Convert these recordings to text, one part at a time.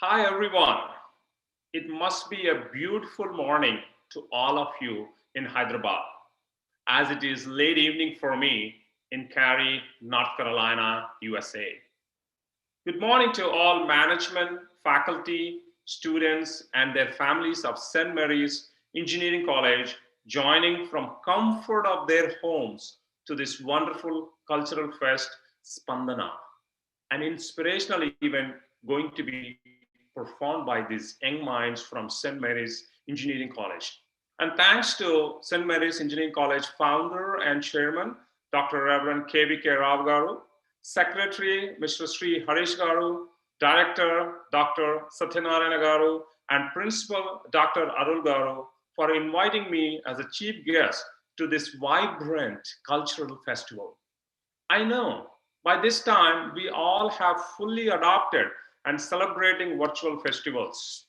Hi, everyone. It must be a beautiful morning to all of you in Hyderabad, as it is late evening for me in Cary, North Carolina, USA. Good morning to all management, faculty, students, and their families of St. Mary's Engineering College joining from comfort of their homes to this wonderful cultural fest, Spandana, an inspirational event going to be performed by these young minds from St. Mary's Engineering College. And thanks to St. Mary's Engineering College founder and chairman, Dr. Reverend KVK Rao Garu, Secretary Mr. Sri Harish Garu, Director Dr. Satyanarayana Garu, and Principal Dr. Arul Garu for inviting me as a chief guest to this vibrant cultural festival. I know by this time we all have fully adopted and celebrating virtual festivals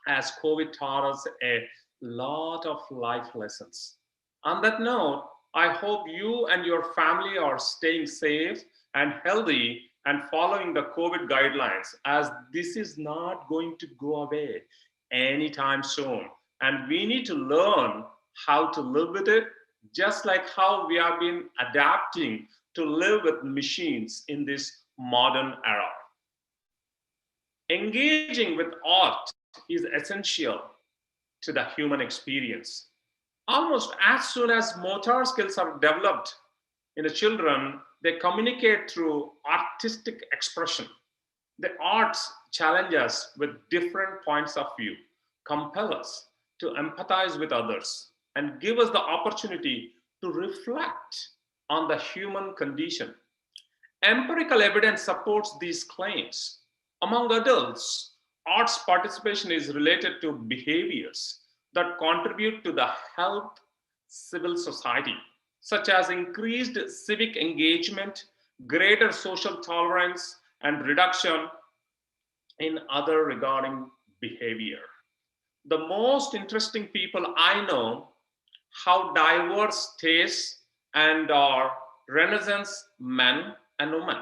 as COVID taught us a lot of life lessons. On that note, I hope you and your family are staying safe and healthy and following the COVID guidelines, as this is not going to go away anytime soon. And we need to learn how to live with it, just like how we have been adapting to live with machines in this modern era. Engaging with art is essential to the human experience. Almost as soon as motor skills are developed in the children, they communicate through artistic expression. The arts challenge us with different points of view, compel us to empathize with others, and give us the opportunity to reflect on the human condition. Empirical evidence supports these claims. Among adults, arts participation is related to behaviors that contribute to the health civil society, such as increased civic engagement, greater social tolerance, and reduction in other regarding behavior. The most interesting people I know how diverse tastes and are Renaissance men and women.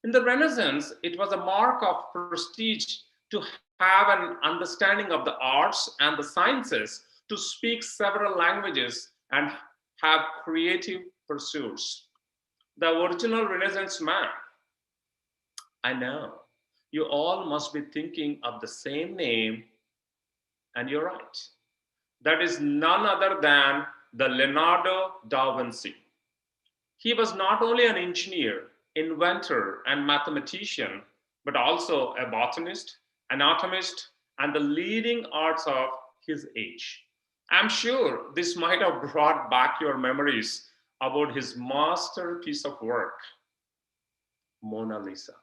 In the Renaissance, it was a mark of prestige to have an understanding of the arts and the sciences, to speak several languages, and have creative pursuits. The original Renaissance man, I know, you all must be thinking of the same name, and you're right. That is none other than the Leonardo da Vinci. He was not only an engineer, inventor, and mathematician, but also a botanist, anatomist, and the leading arts of his age. I'm sure this might have brought back your memories about his masterpiece of work, Mona Lisa.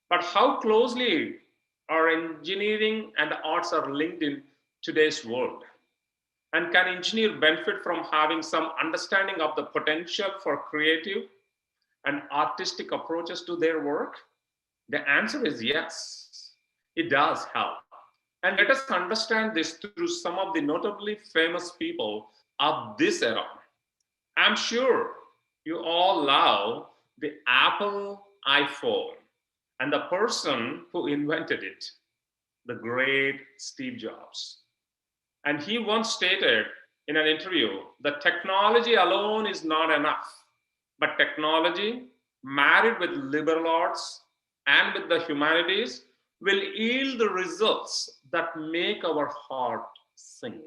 But how closely our engineering and arts are linked in today's world? And can engineers benefit from having some understanding of the potential for creative and artistic approaches to their work? The answer is yes, it does help. And let us understand this through some of the notably famous people of this era. I'm sure you all love the Apple iPhone and the person who invented it, the great Steve Jobs. And he once stated in an interview that technology alone is not enough, but technology married with liberal arts and with the humanities will yield the results that make our heart sing.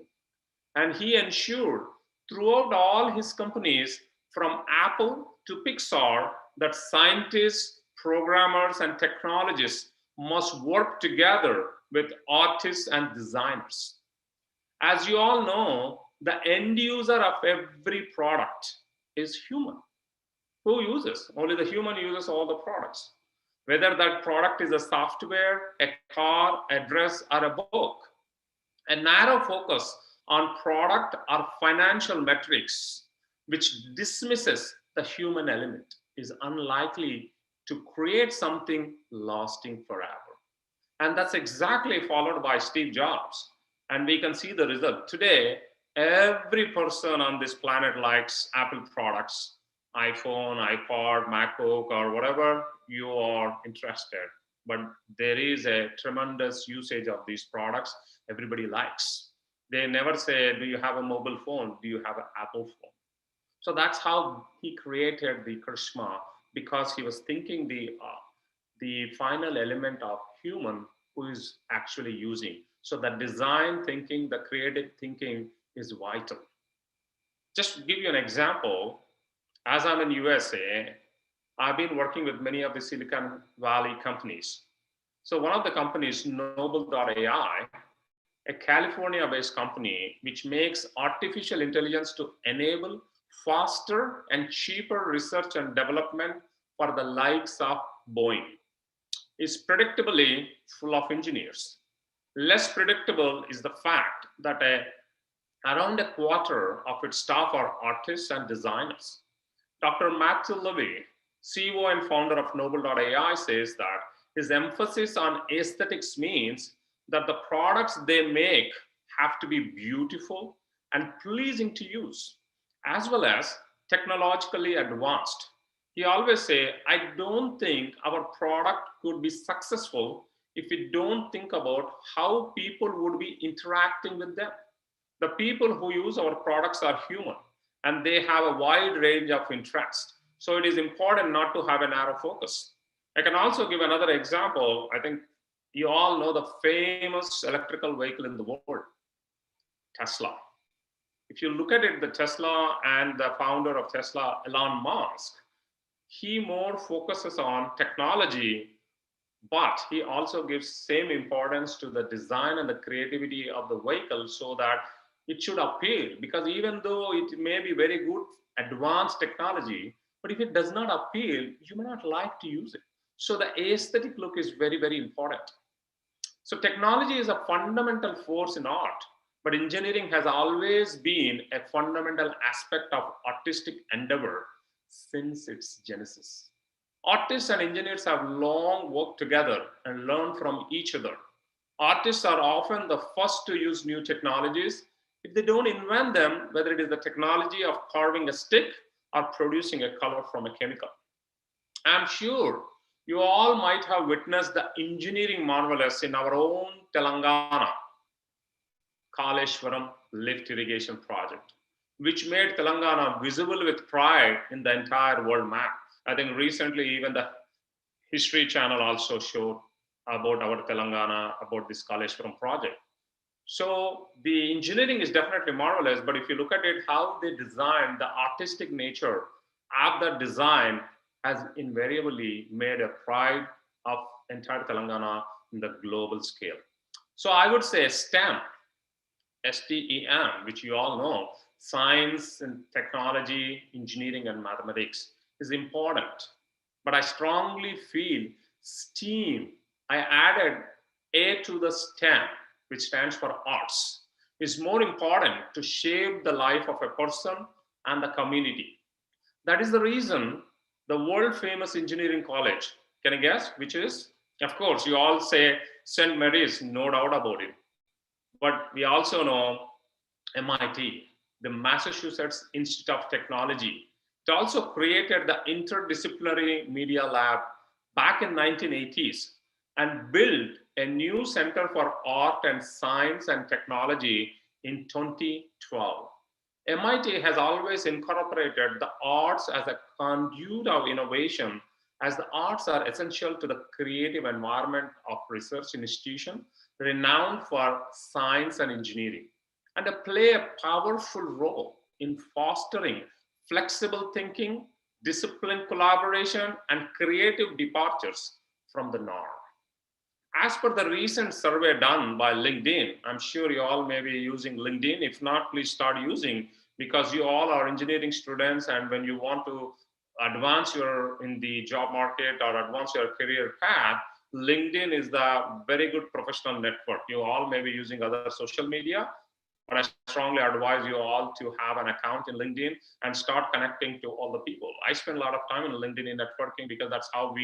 And he ensured throughout all his companies, from Apple to Pixar, that scientists, programmers, and technologists must work together with artists and designers. As you all know, the end user of every product is human. Who uses? Only the human uses all the products. Whether that product is a software, a car, a dress, or a book. A narrow focus on product or financial metrics, which dismisses the human element, is unlikely to create something lasting forever. And that's exactly followed by Steve Jobs. And we can see the result. Today, every person on this planet likes Apple products, iPhone, iPod, MacBook, or whatever you are interested. but there is a tremendous usage of these products everybody likes. They never say, do you have a mobile phone? Do you have an Apple phone? So that's how he created the charisma, because he was thinking the final element of human who is actually using. So the design thinking, the creative thinking is vital. Just to give you an example, as I'm in USA, I've been working with many of the Silicon Valley companies. So one of the companies, Noble.ai, a California-based company which makes artificial intelligence to enable faster and cheaper research and development for the likes of Boeing, is predictably full of engineers. Less predictable is the fact that around a quarter of its staff are artists and designers. Dr. Matthew Levy, CEO and founder of Noble.ai, says that his emphasis on aesthetics means that the products they make have to be beautiful and pleasing to use, as well as technologically advanced. He always say, I don't think our product could be successful if we don't think about how people would be interacting with them. The people who use our products are human and they have a wide range of interests. So it is important not to have a narrow focus. I can also give another example. I think you all know the famous electrical vehicle in the world, Tesla. If you look at it, the Tesla and the founder of Tesla, Elon Musk, he more focuses on technology, but he also gives same importance to the design and the creativity of the vehicle so that it should appeal. Because even though it may be very good advanced technology, but if it does not appeal, you may not like to use it. So the aesthetic look is very, very important. So technology is a fundamental force in art, but engineering has always been a fundamental aspect of artistic endeavor since its genesis. Artists and engineers have long worked together and learned from each other. Artists are often the first to use new technologies. If they don't invent them, whether it is the technology of carving a stick or producing a color from a chemical. I'm sure you all might have witnessed the engineering marvelous in our own Telangana, Kaleshwaram lift irrigation project, which made Telangana visible with pride in the entire world map. I think recently even the History Channel also showed about our Telangana, about this Kaleshwaram project. So the engineering is definitely marvelous, but if you look at it, how they design, the artistic nature of the design has invariably made a pride of entire Telangana in the global scale. So I would say STEM, STEM, which you all know, science and technology, engineering and mathematics, is important. But I strongly feel STEAM, I added A to the STEM, which stands for arts, is more important to shape the life of a person and the community. That is the reason the world famous engineering college, can you guess which is? Of course, you all say St. Mary's, no doubt about it. But we also know MIT, the Massachusetts Institute of Technology. It also created the interdisciplinary media lab back in 1980s and built a new center for art and science and technology in 2012. MIT has always incorporated the arts as a conduit of innovation, as the arts are essential to the creative environment of research institution renowned for science and engineering, and they play a powerful role in fostering flexible thinking, disciplined collaboration, and creative departures from the norm. As per the recent survey done by LinkedIn, I'm sure you all may be using LinkedIn. If not, please start using, because you all are engineering students, and when you want to advance your in the job market or advance your career path, LinkedIn is the very good professional network. You all may be using other social media, but I strongly advise you all to have an account in LinkedIn and start connecting to all the people. I spend a lot of time in LinkedIn in networking, because that's how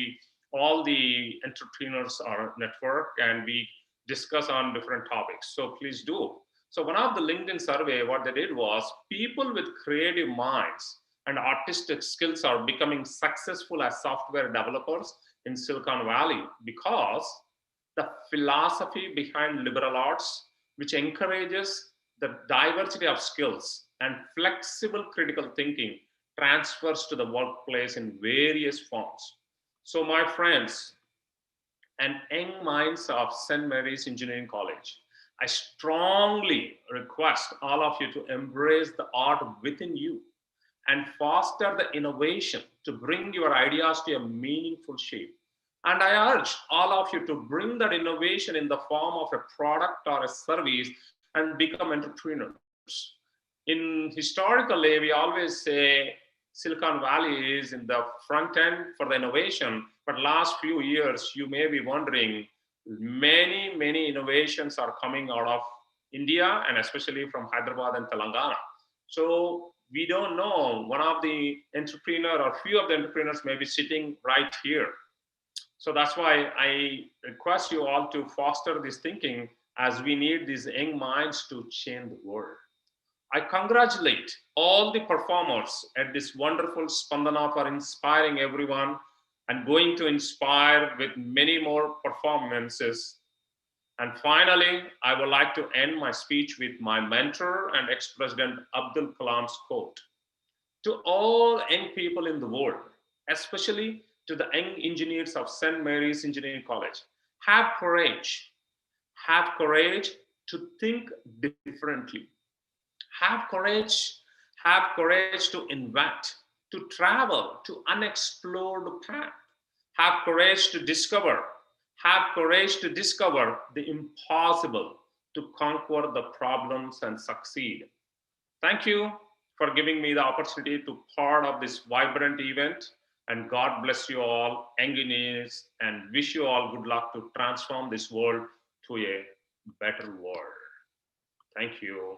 all the entrepreneurs are network, and we discuss on different topics. So please do. So one of the LinkedIn survey, what they did was, people with creative minds and artistic skills are becoming successful as software developers, in Silicon Valley because the philosophy behind liberal arts, which encourages the diversity of skills and flexible critical thinking, transfers to the workplace in various forms. So, my friends and young minds of St. Mary's Engineering College, I strongly request all of you to embrace the art within you and foster the innovation to bring your ideas to a meaningful shape. And I urge all of you to bring that innovation in the form of a product or a service and become entrepreneurs. In historically, we always say Silicon Valley is in the front end for the innovation, but last few years, you may be wondering, many innovations are coming out of India and especially from Hyderabad and Telangana. So we don't know, one of the entrepreneur or few of the entrepreneurs may be sitting right here. So that's why I request you all to foster this thinking, as we need these young minds to change the world. I congratulate all the performers at this wonderful Spandana for inspiring everyone and going to inspire with many more performances. And finally, I would like to end my speech with my mentor and ex-president Abdul Kalam's quote. To all young people in the world, especially to the young engineers of St. Mary's Engineering College, have courage. Have courage to think differently. Have courage to invent, to travel to unexplored path. Have courage to discover. Have courage to discover the impossible, to conquer the problems and succeed. Thank you for giving me the opportunity to part of this vibrant event. And God bless you all, engineers, and wish you all good luck to transform this world to a better world. Thank you.